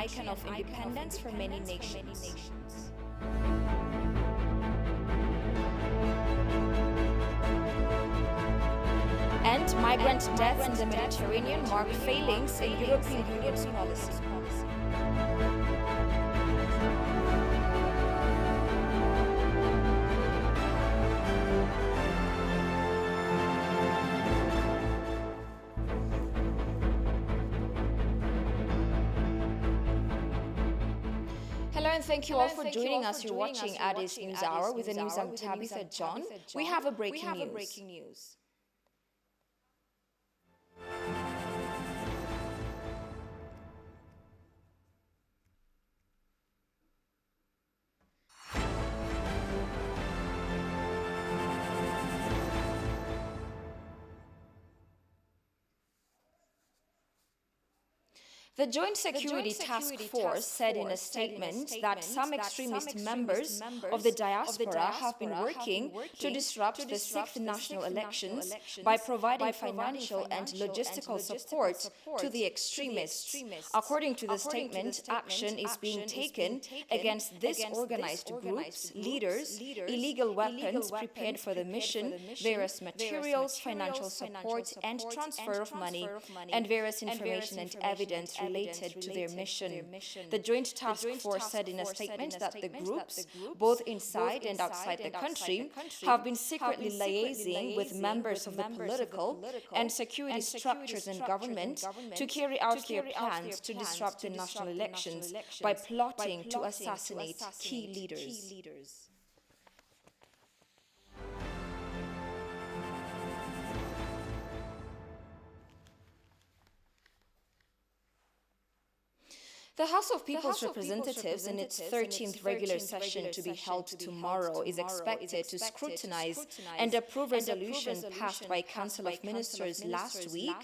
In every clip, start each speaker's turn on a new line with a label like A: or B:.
A: icon of independence for many nations. And migrant deaths in the Mediterranean mark failings in European Union's policy. Hello and thank you all for joining us. You're watching Addis News Hour with the news. I'm Tabitha John. We have a breaking news. The Joint Security Task Force said in a statement that some extremist members of the diaspora have been working to disrupt the sixth national elections by providing financial and logistical support to the extremists. According to the statement, action is being taken against disorganized groups, leaders, illegal weapons prepared for the mission, various materials, financial support and transfer of money, and various information and evidence related to their mission. The Joint Task Force said in a statement that the groups, both inside and outside the country, have been secretly liaising with members of the political and security structures and government to carry out their plans to disrupt the national elections by plotting to assassinate key leaders. The House of People's Representatives, in its 13th regular session to be held tomorrow, is expected to scrutinize and approve resolution passed by Council of Ministers last week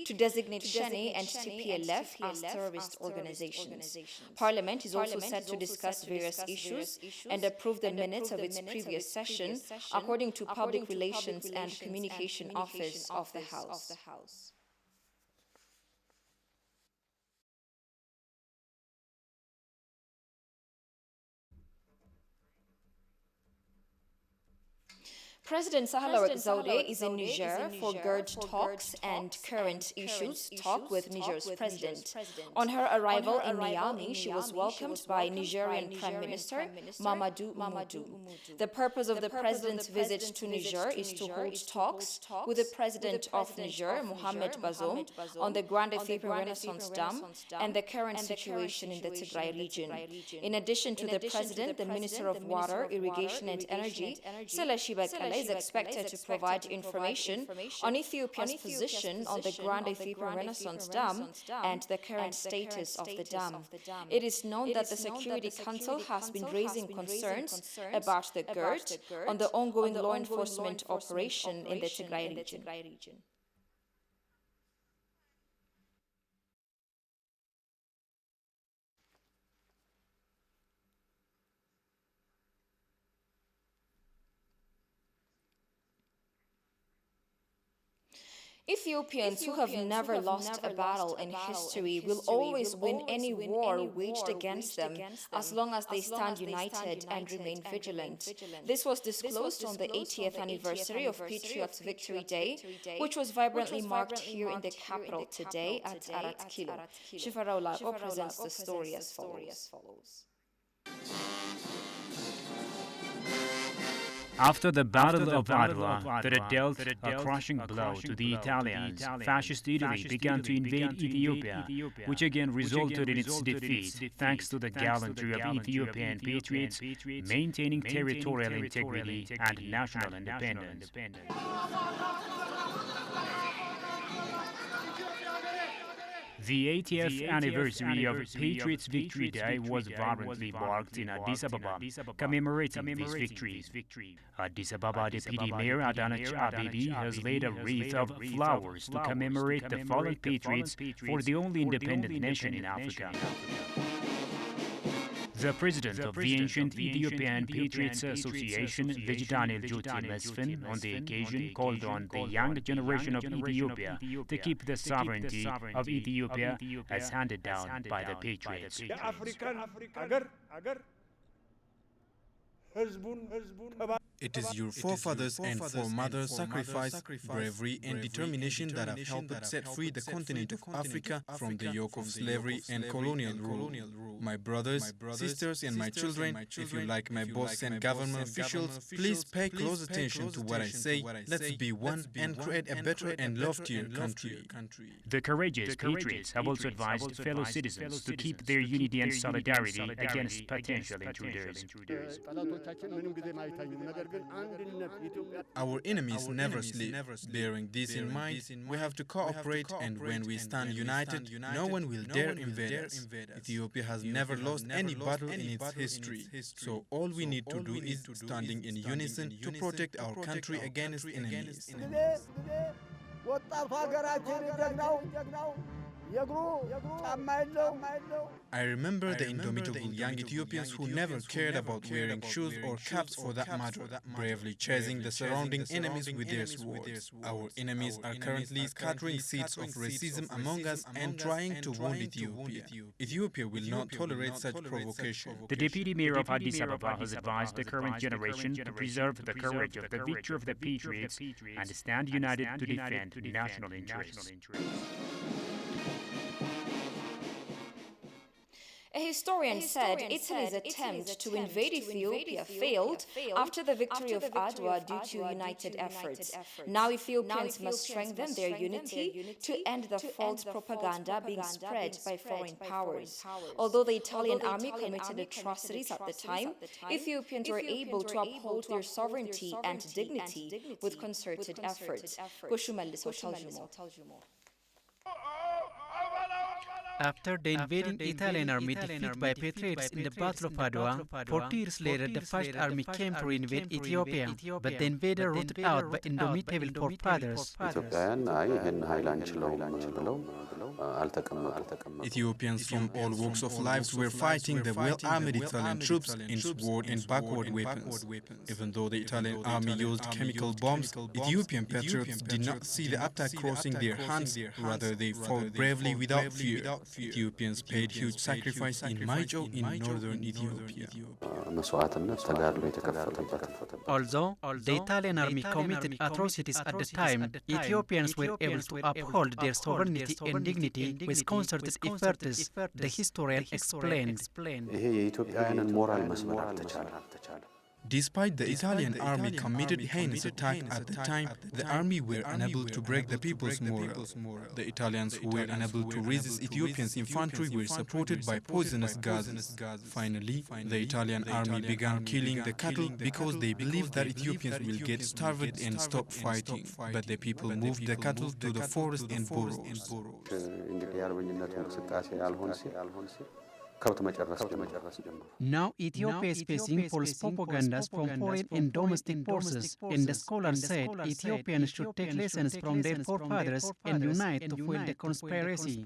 A: to designate Shani and TPLF as terrorist organizations. Parliament is also set to discuss various issues and approve the minutes of its previous session, according to Public Relations and Communication Office of the House. President Sahle-Work Zewde is in Niger for GERD talks and current issues talk with Niger's president. On her arrival in Niamey, she was welcomed by Nigerian Prime Minister Mamadou Mamadou. The purpose of the president's visit to Niger is to hold talks with the president of Niger, Mohamed Bazoum, on the Grand Ethiopian Renaissance Dam and the current situation in the Tigray region. In addition to the president, the Minister of Water, Irrigation and Energy, Seleshi Bekele, is expected to provide information on Ethiopia's position on the Grand Ethiopian Renaissance Dam and the current status of the dam. It is known that the Security Council has been raising concerns about the GERD on the ongoing law enforcement operation in the Tigray region. Ethiopians who have never lost a battle in history will always win any war waged against them as long as they stand united and remain vigilant. This was disclosed on the 80th anniversary of Patriots' Victory Day, which was vibrantly marked here in the capital today at Arat Kilo. Shifara Olago presents the story as follows.
B: After the Battle of Adwa, that had dealt a crushing blow to the Italians, Fascist Italy began to invade Ethiopia, which again resulted in its defeat, thanks to the gallantry of Ethiopian patriots maintaining territorial integrity and national independence. The 80th anniversary of Patriots' Victory Day was vibrantly marked in Addis Ababa, commemorating these victories. Addis Ababa Deputy Mayor Adanech Abebi has laid a wreath of flowers to commemorate the fallen patriots for the only independent nation in Africa. The president of the ancient Ethiopian Patriots Association, Daniel Joti Mesfin, on the occasion called on the young generation of Ethiopia to keep the sovereignty of Ethiopia as handed down by the patriots.
C: It is your forefathers and foremothers' sacrifice, bravery, and determination that have helped set free the continent of Africa from the yoke of slavery and colonial rule. My brothers, sisters, and my children, if you like my boss and government officials, please pay close attention to what I say. Let's be one and create a better and loftier country.
B: The courageous patriots have also advised fellow citizens to keep their unity and solidarity against potential intruders.
C: Our enemies never sleep. Bearing this in mind, we have to cooperate, and when we stand united, no one will dare invade us. Ethiopia has never lost any battle in its history, so all we need to do is standing in unison to protect our country against enemies. I remember the indomitable young Ethiopians who never cared about wearing shoes or caps for that matter, bravely chasing the surrounding enemies with their swords. Our enemies are currently scattering seeds of racism among us and trying to wound Ethiopia. Ethiopia will not tolerate such provocation.
B: The deputy mayor of Addis Ababa has advised the current generation to preserve the courage of the victory of the patriots and stand united to defend national interests.
A: A historian said Italy's attempt to invade Ethiopia failed after the victory of Adwa due to united efforts. Now Ethiopians must strengthen their unity to end the false propaganda being spread by foreign powers. Although the Italian army committed atrocities at the time, Ethiopians were able to uphold their sovereignty and dignity with concerted efforts.
D: After the invading Italian army defeat by patriots in the Battle of Adwa, 40 years later the First Army came to invade Ethiopia, but the invader rooted out by indomitable forefathers.
C: Ethiopians from all walks of life were fighting the well-armed Italian troops in sword and backward weapons. Even though the Italian army used chemical bombs, Ethiopian patriots did not see the attack crossing their hands, rather they fought bravely without fear. Ethiopians paid huge sacrifice in Maicho in northern Ethiopia.
D: Although the Italian army committed atrocities at the time, Ethiopians were able to uphold their sovereignty and dignity with concerted efforts, the historian explained.
C: Despite the Italian army committed heinous attack at the time, the army were unable to break the people's morale. The Italians who were unable to resist Ethiopians' infantry were supported by poisonous gases. Finally, the Italian army began killing the cattle because they believed that Ethiopians will get starved and stop fighting. But the people moved the cattle to the forest and burrows.
D: Now Ethiopia is facing false propagandas from foreign and domestic forces, and the scholar said Ethiopians should take lessons from their forefathers and unite to foil the conspiracy.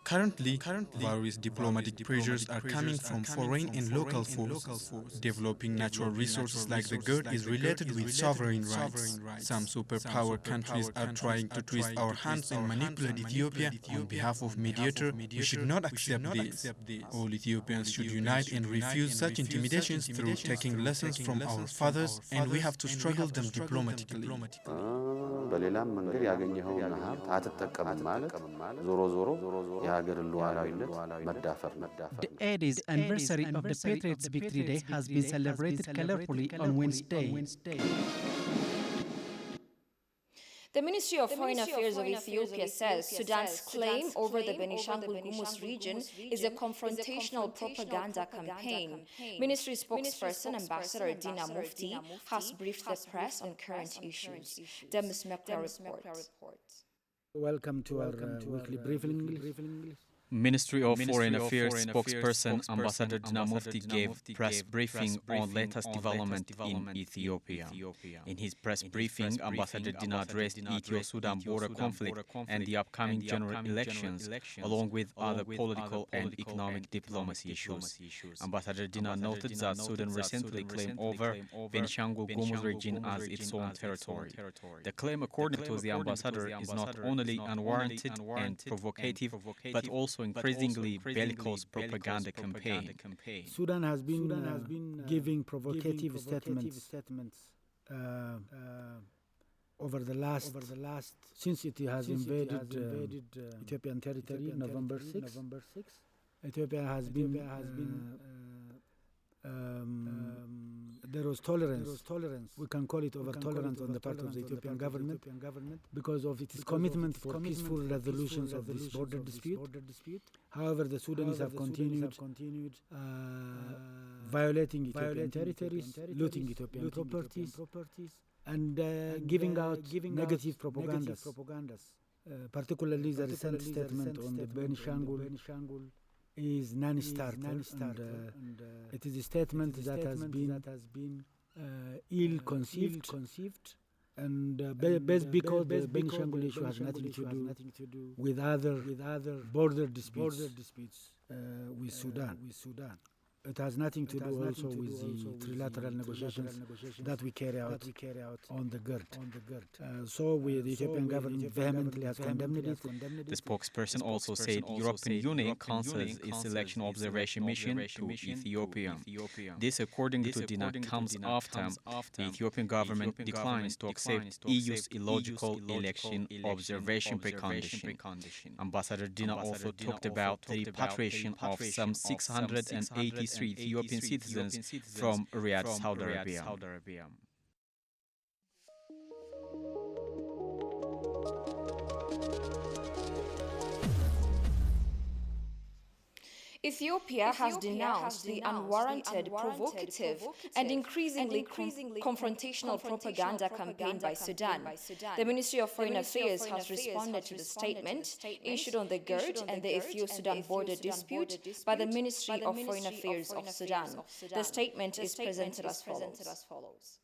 C: Currently, various diplomatic pressures are coming from foreign and local forces. Developing natural resources like the GERD is related with sovereign rights. Some superpower countries are trying to twist our hands and manipulate Ethiopia on behalf of mediator. We should not accept this. All Ethiopians should unite and refuse such intimidations through taking lessons from our fathers, and we have to struggle them diplomatically.
D: The 80th anniversary of the Patriots' Victory Day has been celebrated colorfully on Wednesday.
A: The Ministry of Foreign Affairs of Ethiopia says Sudan's claim over the Benishangul Gumuz region is a confrontational propaganda campaign. Ministry spokesperson Ambassador Dina Mufti has briefed the press on current issues. Demis Mekra reports.
E: Welcome to our weekly briefing. Ministry of Foreign Affairs spokesperson Ambassador Dina Mufti gave press briefing on latest development in Ethiopia. In his press briefing, Ambassador Dina addressed Ethio-Sudan border conflict and the upcoming general elections, along with other political and economic diplomacy issues. Ambassador Dina noted that Sudan recently claimed over Benishangul Gumuz region as its own territory. The claim, according to the ambassador, is not only unwarranted and provocative, but also increasingly bellicose propaganda campaign.
F: Sudan has been giving provocative statements over the last since it has invaded Ethiopian territory November 6. Ethiopia has been there was tolerance. We can call it over-tolerance on the part of the Ethiopian government because of its commitment for peaceful resolutions of this border dispute. However, the Sudanese have continued violating Ethiopian territories, looting Ethiopian properties, and giving out negative propagandas. Particularly the recent statement on the Benishangul is non-starter, and it is a statement that has been ill-conceived, and based because the Benishangul issue has nothing to do with other border disputes with Sudan. It has nothing to do also with the trilateral negotiations that we carry out on the GERD. So the Ethiopian government vehemently has condemned it.
E: The spokesperson also said European Union cancels its election observation mission to Ethiopia. This, according to Dina, comes after the Ethiopian government declines to accept EU's illogical election observation precondition. Ambassador Dina also talked about the repatriation of some 683 Ethiopian citizens from Riyadh, Saudi Arabia.
A: Ethiopia has denounced the unwarranted, provocative, and increasingly confrontational propaganda campaign by Sudan. The Ministry of Foreign Affairs has responded to the statement issued on the GERD and the Ethio-Sudan border dispute by the Ministry of Foreign Affairs of Sudan. The statement is presented as follows.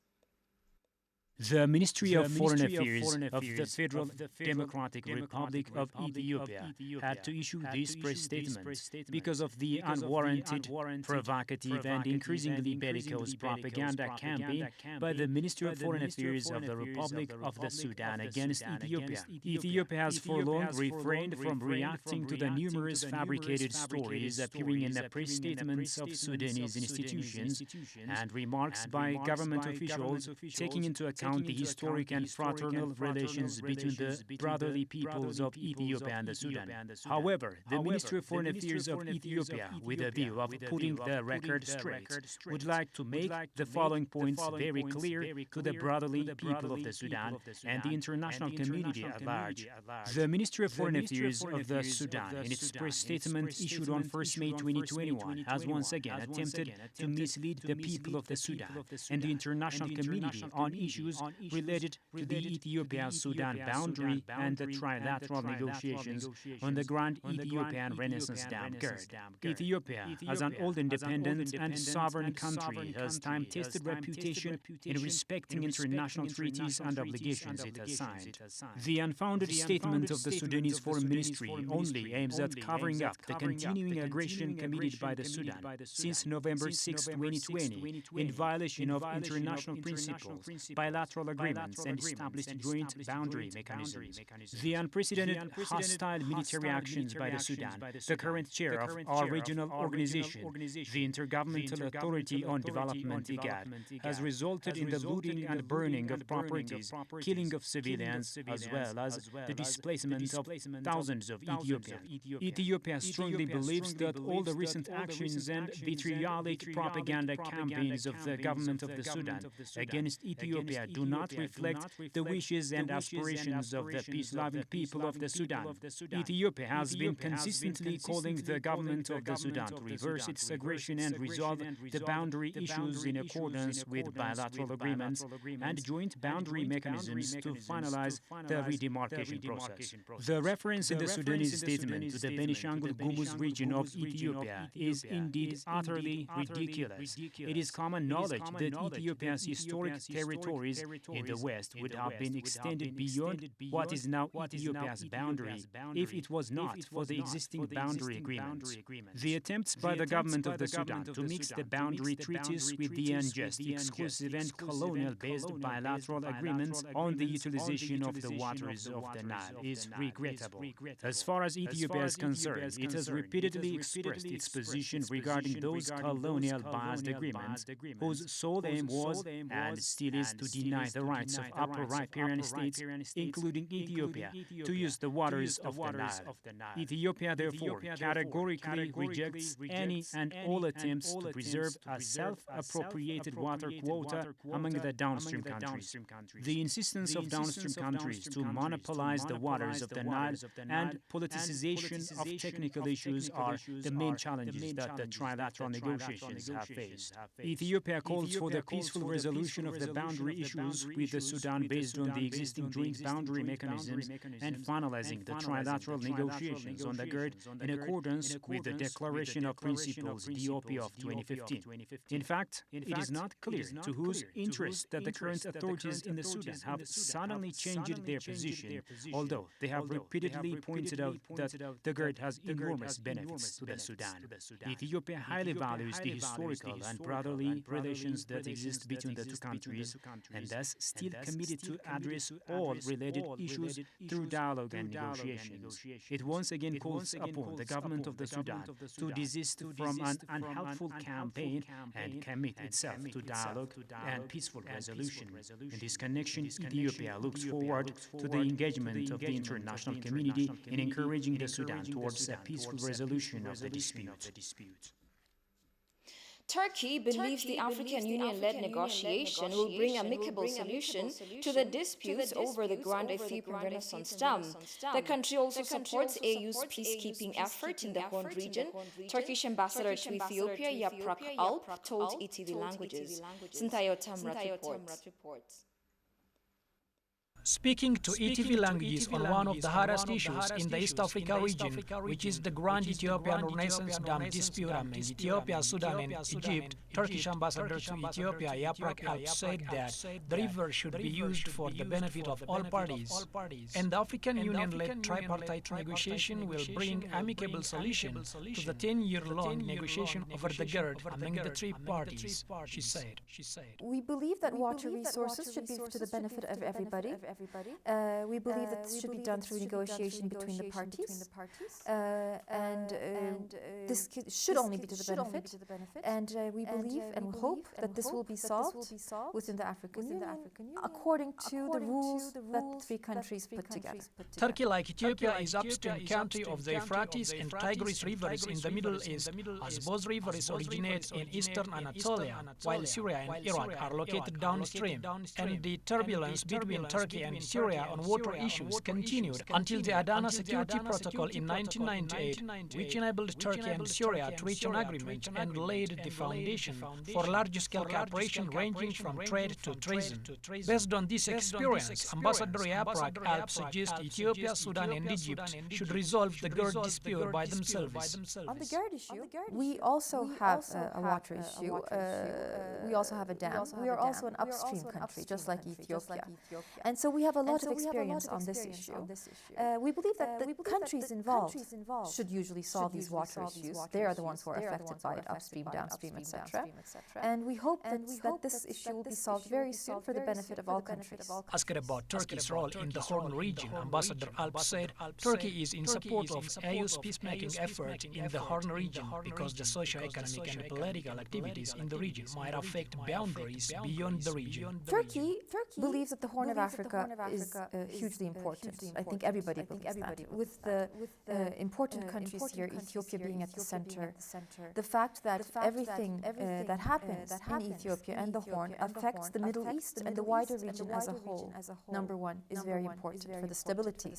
B: The Ministry of Foreign Affairs of the Federal Democratic Republic of Ethiopia had to issue this press statement because of the unwarranted, provocative, and increasingly bellicose propaganda campaign by the Ministry of Foreign Affairs of the Republic of the Sudan against Ethiopia. Ethiopia has for long refrained from reacting to the numerous fabricated stories appearing in the press statements of Sudanese institutions and remarks by government officials taking into account the historic and fraternal relations between the brotherly peoples of Ethiopia and the Sudan. However, the Ministry of Foreign Affairs of Ethiopia, with a view of putting the record straight, would like to make the following points very clear to the brotherly people of the Sudan and the international community at large. The Ministry of Foreign Affairs of the Sudan, in its press statement issued on 1st May 2021, has once again attempted to mislead the people of the Sudan and the international community on issues related to the Ethiopia-Sudan boundary and the trilateral negotiations on the Grand Ethiopian Renaissance Dam GERD. Ethiopia, as an old independent and sovereign country, has time-tested reputation in respecting international treaties and obligations it has signed. The unfounded statement of the Sudanese Foreign Ministry only aims at covering up the continuing aggression committed by the Sudan since November 6, 2020, in violation of international principles, bilateral agreements, and established joint boundary mechanisms. The unprecedented hostile military actions by the Sudan, the current chair of our regional organization, the Intergovernmental Authority on Development IGAD, has resulted in the looting and burning of properties, killing of civilians, as well as the displacement of thousands of Ethiopians. Ethiopia strongly believes that all the recent actions and vitriolic propaganda campaigns of the government of the Sudan against Ethiopia do not reflect the wishes and aspirations of the peace-loving people of the Sudan. Ethiopia has been consistently calling the government of the Sudan to reverse its aggression and resolve the boundary issues in accordance with bilateral agreements and joint boundary mechanisms to finalize the redemarcation process. The reference in the Sudanese statement to the Benishangul Gumuz region of Ethiopia is indeed utterly ridiculous. It is common knowledge that Ethiopia's historic territories in the west would have been extended beyond what is now Ethiopia's boundary if it was not for the existing boundary agreement. The attempts by the government of the Sudan to mix the boundary treaties with the unjust, exclusive and colonial-based bilateral agreements on the utilization of the waters of the Nile is regrettable. As far as Ethiopia is concerned, it has repeatedly expressed its position regarding those colonial-biased agreements, whose sole aim was and still is to deny the rights of upper riparian states, including Ethiopia, to use the waters of the Nile. Ethiopia, therefore, categorically rejects any and all attempts to preserve a self-appropriated water quota among the downstream countries. The insistence of downstream countries to monopolize the waters of the Nile and politicization of technical issues are the main challenges that the trilateral negotiations have faced. Ethiopia calls for the peaceful resolution of the boundary issues with the Sudan based on the existing joint boundary mechanisms and finalizing the trilateral negotiations on the GERD in accordance with the Declaration of Principles DOP of 2015. In fact, it is not clear to whose interest that the current authorities in the Sudan have suddenly changed their position, although they have repeatedly pointed out that the GERD has enormous benefits to the Sudan. Ethiopia highly values the historical and brotherly relations that exist between the two countries and thus still committed to address all related issues through dialogue and negotiations. It once again calls upon the government of the Sudan to desist from an unhelpful campaign and commit itself to dialogue and peaceful resolution. In this connection, Ethiopia looks forward to the engagement of the international community in encouraging the Sudan towards a peaceful resolution of the dispute.
A: Turkey believes the African Union-led negotiation will bring amicable solution to the disputes over the Grand Ethiopian Renaissance Dam. The country also supports AU's peacekeeping effort in the Horn region. Turkish ambassador to Ethiopia, Yaprak Alp, told ETV Languages. Sintayo Tamrat reports.
G: Speaking to ETV Languages on one of the hardest issues in the East Africa region, which is the Grand Ethiopian Renaissance Dam dispute among Ethiopia, Sudan and Egypt, Turkish ambassador to Ethiopia Yaprak Alp said that the river should be used for the benefit of all parties, and the African Union-led tripartite negotiation will bring amicable solution to the 10-year-long negotiation over the GERD among the three parties, she said.
H: We believe that water resources should be to the benefit of everybody. We believe that this should be done through negotiation between the parties, and this should only be to the benefit. And we believe and hope that this will be solved within the African Union according to the rules that the three countries put together.
G: Turkey, like Ethiopia, is upstream country of the Euphrates and Tigris rivers in the Middle East, as both rivers originate in eastern Anatolia, while Syria and Iraq are located downstream, and the turbulence between Turkey and Syria on water issues continued until the Adana Security Protocol in 1998, which enabled Turkey and Syria to reach an agreement and laid the foundation for large-scale cooperation ranging from trade to treason. Based on this experience, Ambassador Yaprak Alp suggests Ethiopia, Sudan and Egypt should resolve the GERD dispute by themselves.
H: On the GERD issue, we also have a water issue. We also have a dam. We are also an upstream country, just like Ethiopia. And so we have a lot of experience on this issue. We believe that the countries involved should usually solve these water issues. They are the ones who are affected by it, upstream, downstream, etc. And we hope that this issue will be solved very soon for the benefit of all countries.
G: Asked about Turkey's role in the Horn region, Ambassador Alp said Turkey is in support of AU's peacemaking effort in the Horn region because the socio-economic and political activities in the region might affect boundaries beyond the region.
H: Turkey believes that the Horn of Africa is hugely important. I think everybody believes that. With the important countries here, Ethiopia being at the center, the fact that everything that happens in Ethiopia and the Horn affects the Middle East and the wider region as a whole, number one, is very important for the stability.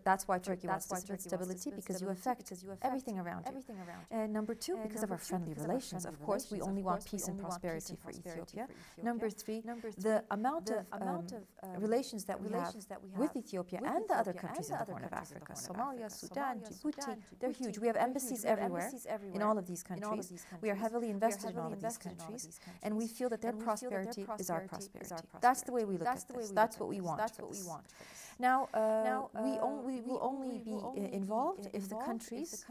H: That's why Turkey wants this stability, because you affect everything around you. And number two, because of our friendly relations. Of course, we only want peace and prosperity for Ethiopia. Number three, the amount of relations that we have with Ethiopia and the other countries in the Horn of Africa, Somalia, Sudan, Djibouti, they're huge. We have embassies everywhere in all of these countries. We are heavily invested in all of these countries, and we feel that their prosperity is our prosperity. That's the way we look at this. That's what we want for this. Now, we will only be involved if the countries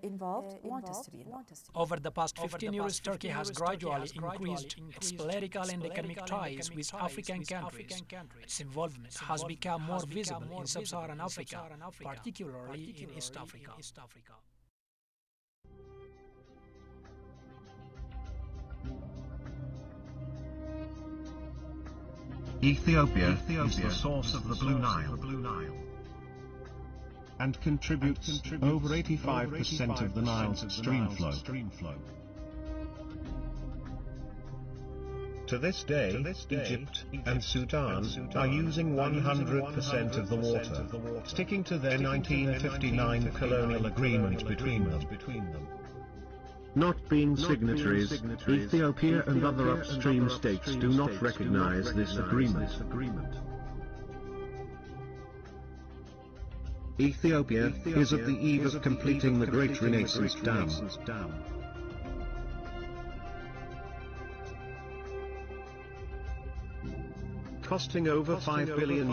H: involved want us to be involved.
G: Over the past 15 years, Turkey has gradually increased its political and economic ties with African countries. Its involvement has become more visible in sub-Saharan Africa, particularly in East Africa.
I: Ethiopia is the source of the Blue Nile and contributes over 85% of the Nile's stream flow. To this day, Egypt and Sudan are using 100% of the water, sticking to their 1959 colonial agreement between them. Not being signatories, Ethiopia and other upstream states do not recognize this agreement. Ethiopia is at the eve of completing the Great Renaissance Dam. Costing over $5 billion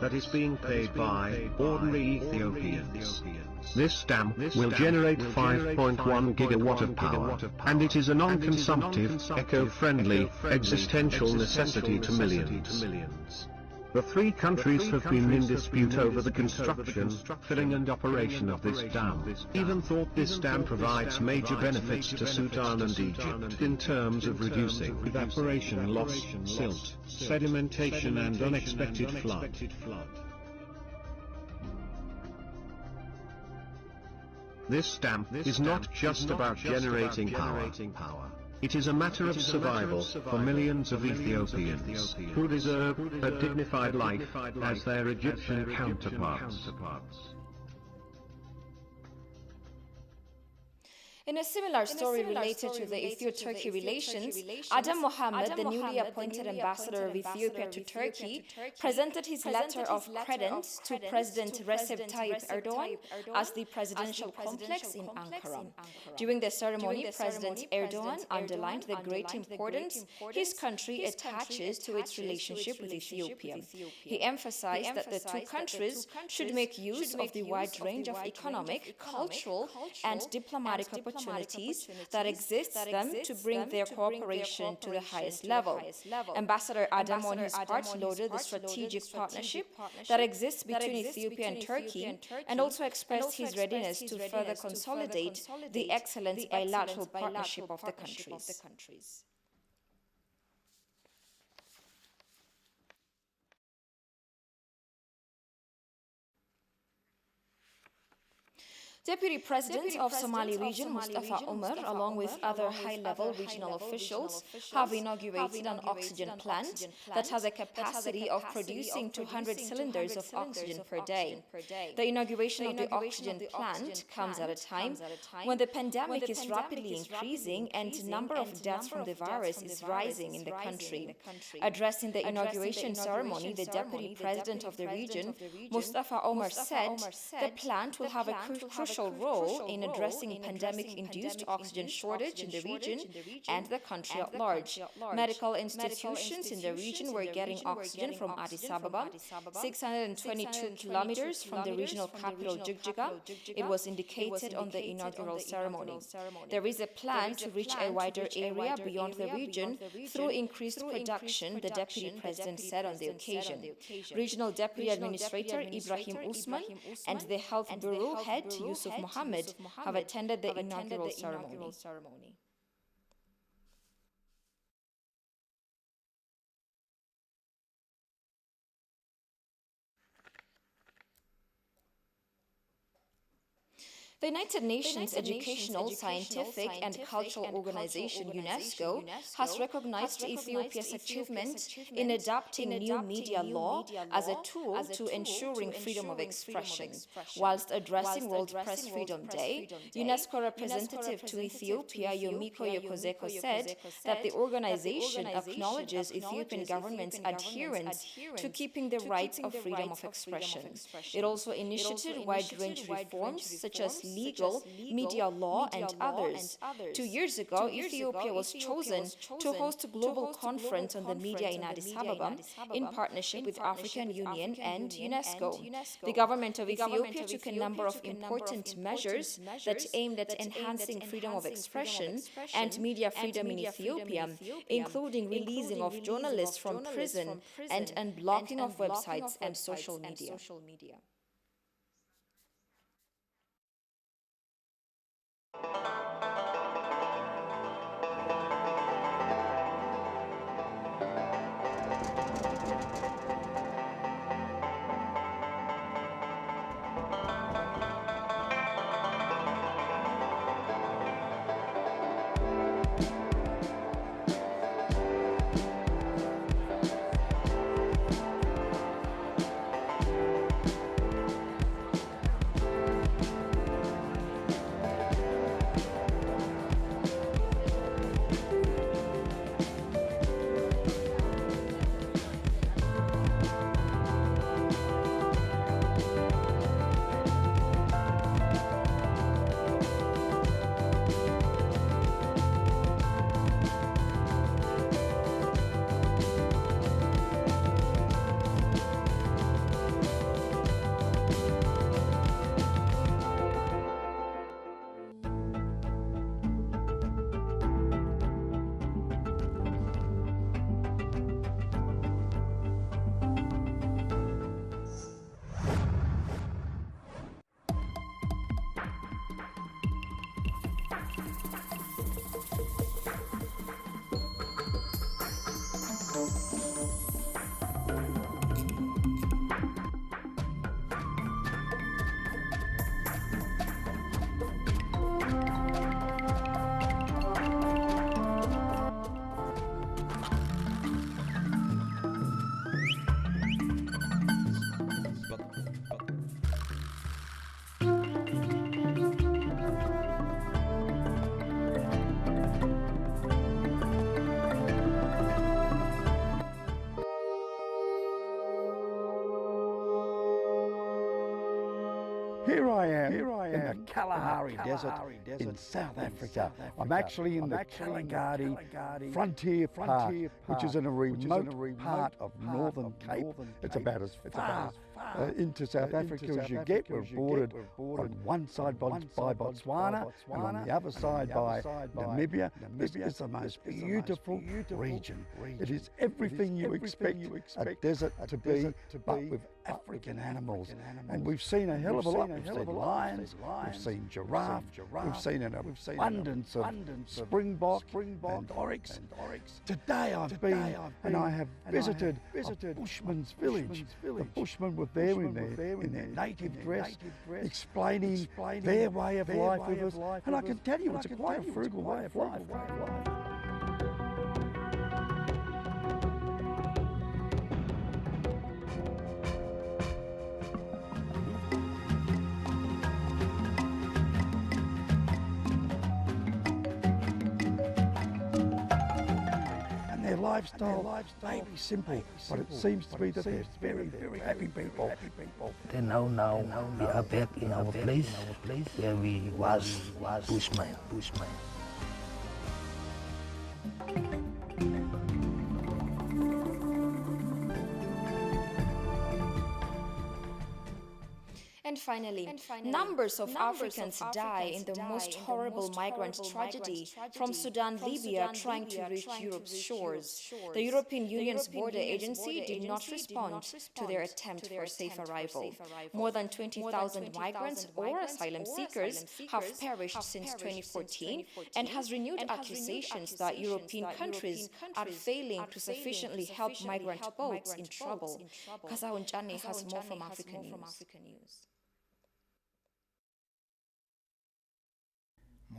I: that is being paid by ordinary Ethiopians. This dam will generate 5.1 gigawatt of power, and it is a non-consumptive, eco-friendly, existential necessity to millions. The three countries have been in dispute over the construction, filling and operation of this dam. Even thought this dam provides major benefits to Sudan and Egypt in terms of reducing evaporation loss, silt, sedimentation and unexpected flood. This dam is not just about generating power. It is a matter of survival for millions of Ethiopians who deserve a dignified life as their Egyptian counterparts.
A: In a similar story related to the Ethio-Turkey relations, Adam Mohammed, the newly appointed ambassador of Ethiopia to Turkey, presented his letter of credence to President Recep Tayyip Erdogan as the presidential complex in Ankara. During the ceremony, President Erdogan underlined the great importance his country attaches to its relationship with Ethiopia. He emphasized that the two countries should make use of the wide range of economic, cultural, and diplomatic opportunities that exist them to bring their cooperation to the highest level. Ambassador Adam, on his part, lauded the strategic partnership that exists between Ethiopia and Turkey, and also expressed his readiness to further consolidate the excellent bilateral partnership of the countries. Deputy President of Somali region Mustafa Umar, along with other high-level regional officials, have inaugurated an oxygen plant that has a capacity of producing 200 cylinders of oxygen per day. The inauguration of the oxygen plant comes at a time when the pandemic is rapidly increasing and the number of deaths from the virus is rising in the country. Addressing the inauguration ceremony, the Deputy President of the region, Mustafa Umar, said the plant will have a crucial role in addressing pandemic-induced oxygen shortage in the region and the country at large. Medical institutions in the region were getting oxygen from Addis Ababa, 622 kilometers from the regional capital Jigjiga. It was indicated on the inaugural ceremony. There is a plan to reach a wider area beyond the region through increased production, the Deputy President said on the occasion. Regional Deputy Administrator Ibrahim Usman and the Health Bureau head Yusuf Mohammed have attended the inaugural ceremony. The United Nations Educational, Scientific and Cultural Organization, UNESCO, has recognized Ethiopia's achievement in adopting new media law as a tool to ensuring freedom of expression. Whilst addressing World Press Freedom Day, UNESCO representative to Ethiopia, Yomiko Yokozeko, said that the organization acknowledges Ethiopian government's adherence to keeping the rights of freedom of expression. It also initiated wide-range reforms such as legal, media law, and others. 2 years ago, Ethiopia was chosen to host a global conference on the media in Addis Ababa in partnership with African Union and UNESCO. The government of Ethiopia took a number of important measures that aimed at enhancing freedom of expression and media freedom in Ethiopia, including releasing of journalists from prison and unblocking of websites and social media.
J: Here I am in the Kalahari Desert in South Africa. I'm actually in the Kalahari Frontier Park, which is in a remote part of Northern Cape. It's about as far into South Africa as you get. We're bordered on one side by Botswana and on the other side by Namibia. This is the most beautiful region. It is everything you expect a desert to be, but with African animals. And we've seen a hell of a lot. We've seen lions, we've seen giraffe, we've seen an abundance of springbok and oryx. Today I've been and I have visited a bushman's village. The bushmen were there in their native dress, explaining their way of life with us. And I can tell you it's quite a frugal way of life. Their lifestyle may be simple, but it seems to be that they're very, very happy people.
K: Then now we are back in our place where we was bushman.
A: And finally, numbers of Africans die in the most horrible migrant tragedy from Sudan, Libya, trying to reach Europe's shores. The European Union's border agency did not respond to their attempt for safe arrival. More than 20,000 migrants or asylum seekers have perished since 2014 and has renewed accusations that European countries are failing to sufficiently help migrant boats in trouble. Kazaun Chane has more from African News.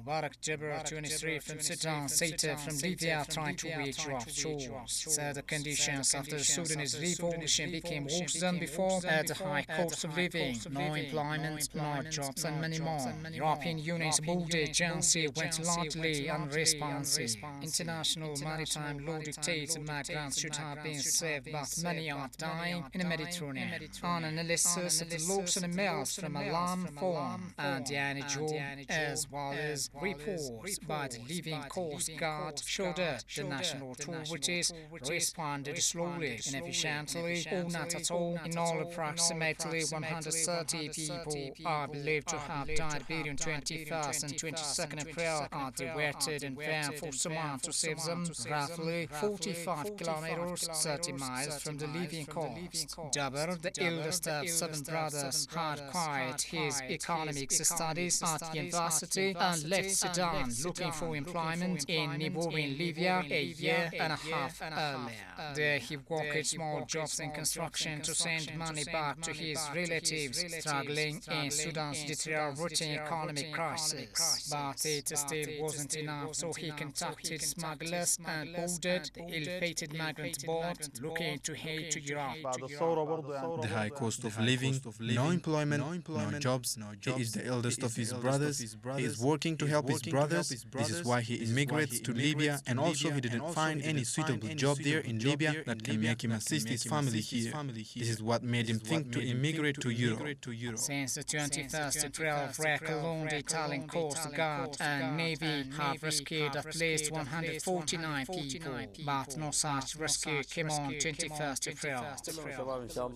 L: Mubarak Jabir, 23, from Sudan, Saita from Libya, trying to reach rough shores. So the conditions after the Sudanese revolution became worse than before, at a high cost of living, no employment, no jobs, and many more. European Union's border agency went largely unresponsive. International maritime law dictates migrants should have been saved, but many are dying in the Mediterranean. An analysis of the looks and emails from Alarm Forum and Diana Job, as well as reports by the Libyan Coast Guard, showed that the national authorities responded slowly, inefficiently, or not at all. In all, approximately 130 people are believed to have died between 21st and 22nd April, are diverted and found for someone to save them, roughly 45 kilometers, 30 miles from the Libyan coast. Jabir, the eldest of 7 brothers, had acquired his economics studies at university and left Sudan looking for employment in neighboring Libya a year and a half earlier. There he worked small jobs in construction to send money back to his relatives struggling in Sudan's deteriorating economic crisis. But it still wasn't enough, so he contacted smugglers and ordered the ill-fated migrant boat looking to head to Europe.
C: The high cost of living, no employment, no jobs. He is the eldest of his brothers. He is working to help his brothers. This is why he immigrates to Libya, and also he didn't find any suitable job there in Libya that can make him assist his family here. This is what made him think to immigrate to Europe.
L: Since the 21st April, wreck alone, the Italian Coast Guard and Navy have rescued at least 149 people, but no such rescue came on 21st April.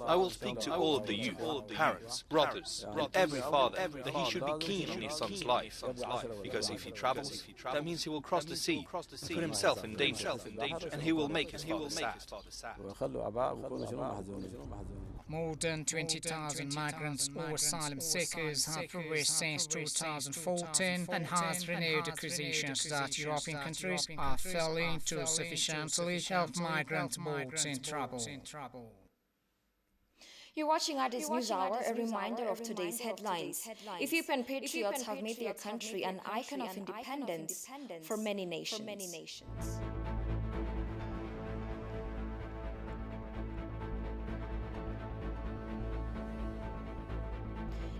M: I will speak to all of the youth, parents, brothers, and every father that he should be keen on his son's life, because if he travels, that means he will cross the sea and put himself in danger, and he will make his father sad.
L: More than 20,000 migrants or asylum seekers have perished since 2014 and has renewed accusations that European countries are failing to sufficiently help migrant boats in trouble.
A: You're watching Addis News Hour, a reminder of today's headlines. Ethiopian patriots have made their country an icon of independence for many nations.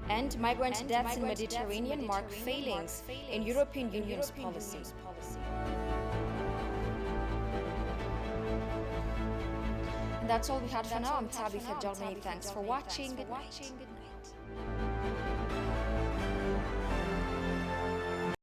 A: And migrant deaths in Mediterranean mark failings in European Union's policy. And that's all we had for now. I'm Tabitha Germany. Thanks for watching. Good night.